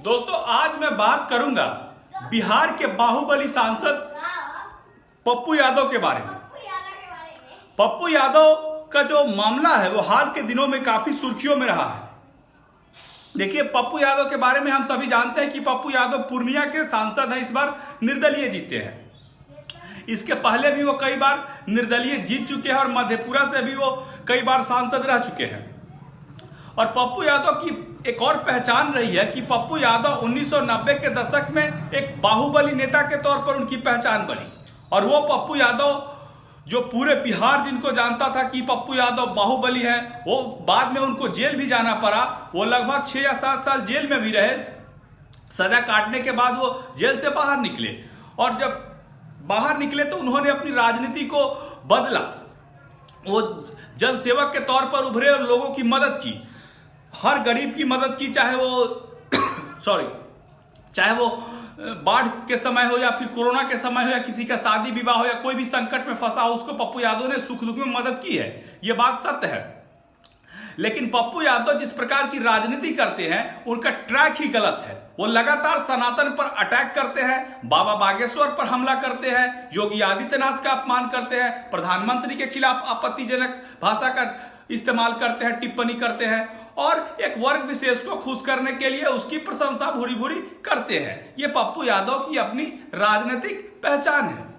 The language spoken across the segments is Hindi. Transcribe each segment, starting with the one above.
दोस्तों आज मैं बात करूंगा बिहार के बाहुबली सांसद पप्पू यादव के बारे में। पप्पू यादव का जो मामला है वो हाल के दिनों में काफी सुर्खियों में रहा है। देखिए, पप्पू यादव के बारे में हम सभी जानते हैं कि पप्पू यादव पूर्णिया के सांसद हैं। इस बार निर्दलीय जीते हैं। इसके पहले भी वो कई बार निर्दलीय जीत चुके हैं और मधेपुरा से भी वो कई बार सांसद रह चुके हैं। और पप्पू यादव की एक और पहचान रही है कि पप्पू यादव 1990 के दशक में एक बाहुबली नेता के तौर पर उनकी पहचान बनी। और वो पप्पू यादव जो पूरे बिहार जिनको जानता था कि पप्पू यादव बाहुबली है, वो बाद में उनको जेल भी जाना पड़ा। वो लगभग 6 या 7 साल जेल में भी रहे। सजा काटने के बाद वो जेल से बाहर निकले और जब बाहर निकले तो उन्होंने अपनी राजनीति को बदला। वो जनसेवक के तौर पर उभरे और लोगों की मदद की, हर गरीब की मदद की, चाहे वो बाढ़ के समय हो या फिर कोरोना के समय हो या किसी का शादी विवाह हो या कोई भी संकट में फंसा हो, उसको पप्पू यादव ने सुख दुख में मदद की है। ये बात सत्य है। लेकिन पप्पू यादव जिस प्रकार की राजनीति करते हैं उनका ट्रैक ही गलत है। वो लगातार सनातन पर अटैक करते हैं, बाबा बागेश्वर पर हमला करते हैं, योगी आदित्यनाथ का अपमान करते हैं, प्रधानमंत्री के खिलाफ आपत्तिजनक भाषा का इस्तेमाल करते हैं, टिप्पणी करते हैं और एक वर्ग विशेष को खुश करने के लिए उसकी प्रशंसा भूरी भूरी करते हैं। ये पप्पू यादव की अपनी राजनीतिक पहचान है।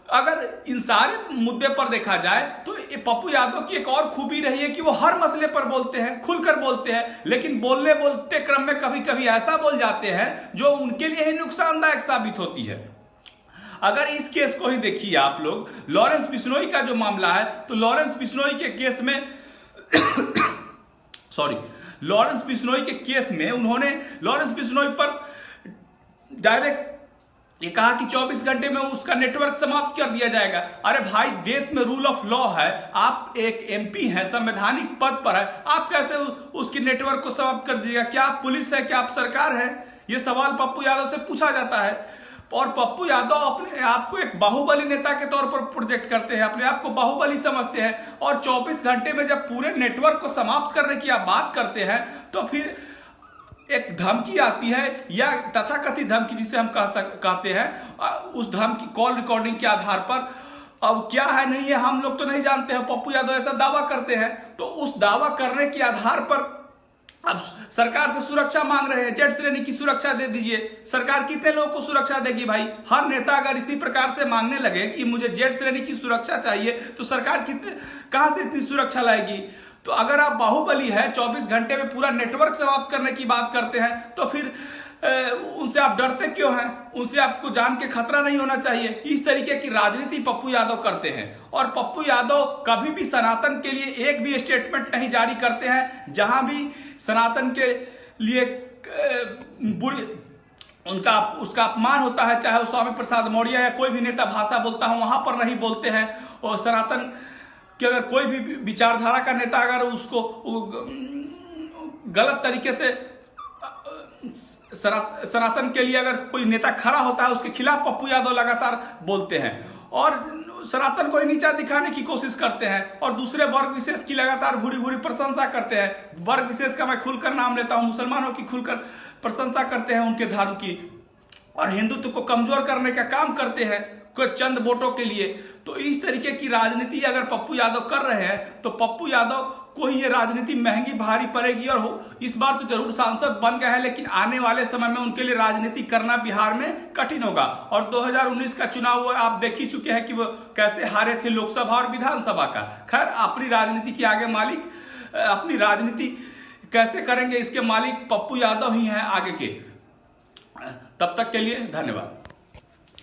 अगर इन सारे मुद्दे पर देखा जाए तो पप्पू यादव की एक और खूबी रही है कि वो हर मसले पर बोलते हैं, खुलकर बोलते हैं, लेकिन बोलते क्रम में कभी कभी ऐसा बोल जाते हैं जो उनके लिए ही नुकसानदायक साबित होती है। अगर इस केस को ही देखिए आप लोग, लॉरेंस बिश्नोई का जो मामला है, तो लॉरेंस बिश्नोई के केस में उन्होंने लॉरेंस बिश्नोई पर डायरेक्ट ये कहा कि 24 घंटे में उसका नेटवर्क समाप्त कर दिया जाएगा। अरे भाई, देश में रूल ऑफ लॉ है, आप एक एमपी हैं, संवैधानिक पद पर है, आप कैसे उसके नेटवर्क को समाप्त कर दीजिएगा? क्या आप पुलिस है, क्या आप सरकार है? ये सवाल पप्पू यादव से पूछा जाता है। और पप्पू यादव अपने आप को एक बाहुबली नेता के तौर पर प्रोजेक्ट करते हैं, अपने आप को बाहुबली समझते हैं। और 24 घंटे में जब पूरे नेटवर्क को समाप्त करने की आप बात करते हैं तो फिर एक धमकी आती है, या तथाकथित धमकी जिसे हम कहते हैं, उस धमकी कॉल रिकॉर्डिंग के आधार पर, अब क्या है नहीं है हम लोग तो नहीं जानते हैं, पप्पू यादव ऐसा दावा करते हैं। तो उस दावा करने के आधार पर अब सरकार से सुरक्षा मांग रहे हैं, जेड श्रेणी की सुरक्षा दे दीजिए। सरकार कितने लोगों को सुरक्षा देगी भाई? हर नेता अगर इसी प्रकार से मांगने लगे कि मुझे जेड श्रेणी की सुरक्षा चाहिए तो सरकार कहां से इतनी सुरक्षा लाएगी? तो अगर आप बाहुबली है, 24 घंटे में पूरा नेटवर्क समाप्त करने की बात करते हैं, तो फिर उनसे आप डरते क्यों हैं? उनसे आपको जान के खतरा नहीं होना चाहिए? इस तरीके की राजनीति पप्पू यादव करते हैं। और पप्पू यादव कभी भी सनातन के लिए एक भी स्टेटमेंट नहीं जारी करते हैं। जहां भी सनातन के लिए उसका अपमान होता है, चाहे वो स्वामी प्रसाद मौर्य या कोई भी नेता भाषा बोलता है, वहां पर नहीं बोलते हैं। और सनातन कि अगर कोई भी विचारधारा का नेता अगर उसको गलत तरीके से सनातन के लिए अगर कोई नेता खड़ा होता है, उसके खिलाफ पप्पू यादव लगातार बोलते हैं और सनातन को ही नीचा दिखाने की कोशिश करते हैं। और दूसरे वर्ग विशेष की लगातार भूरी भूरी प्रशंसा करते हैं। वर्ग विशेष का मैं खुलकर नाम लेता हूं, मुसलमानों की खुलकर प्रशंसा करते हैं उनके धर्म की, और हिंदुत्व को कमजोर करने का काम करते हैं कोई चंद वोटों के लिए। तो इस तरीके की राजनीति अगर पप्पू यादव कर रहे हैं तो पप्पू यादव को ही ये राजनीति महंगी भारी पड़ेगी। और इस बार तो जरूर सांसद बन गए हैं, लेकिन आने वाले समय में उनके लिए राजनीति करना बिहार में कठिन होगा। और 2019 का चुनाव आप देख ही चुके हैं कि वो कैसे हारे थे लोकसभा और विधानसभा का। खैर, अपनी राजनीति के आगे मालिक, अपनी राजनीति कैसे करेंगे इसके मालिक पप्पू यादव ही हैं आगे के। तब तक के लिए धन्यवाद।